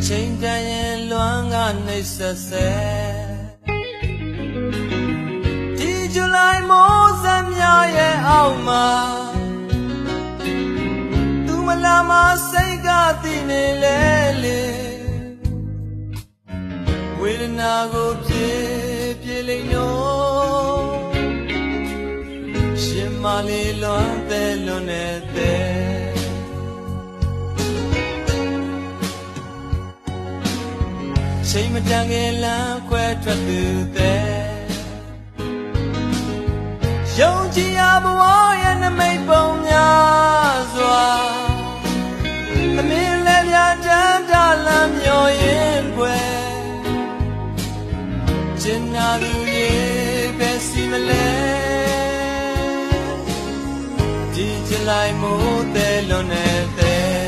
ချိန်တန်ရင်လွမ်းကနှိပ်ဆက်ဆက်ဒီဇူလိုင်မိုးစမ်းများရဲ့အောက်မှာသူမလာမစိတ်ကတည်နေလေလေဝေဒနာကိုပြေလိမ့်နော်ရှင်မလေးလွမ်းတဲ့လွန်နေတဲ့ချိန်မတန်ခင်လမ်းခွဲထွက်သူတဲ့ယုံကြည်ရာဘဝရဲ့နမိတ်ပုံများစွာအမင်းလည်းပြတန်းတလမ်းမျောရင်ခွဲကျင်နာသူရဲ့ပဲစီမလဲဒီဇူလိုင်မိုးတဲ့လွန်နေတဲ့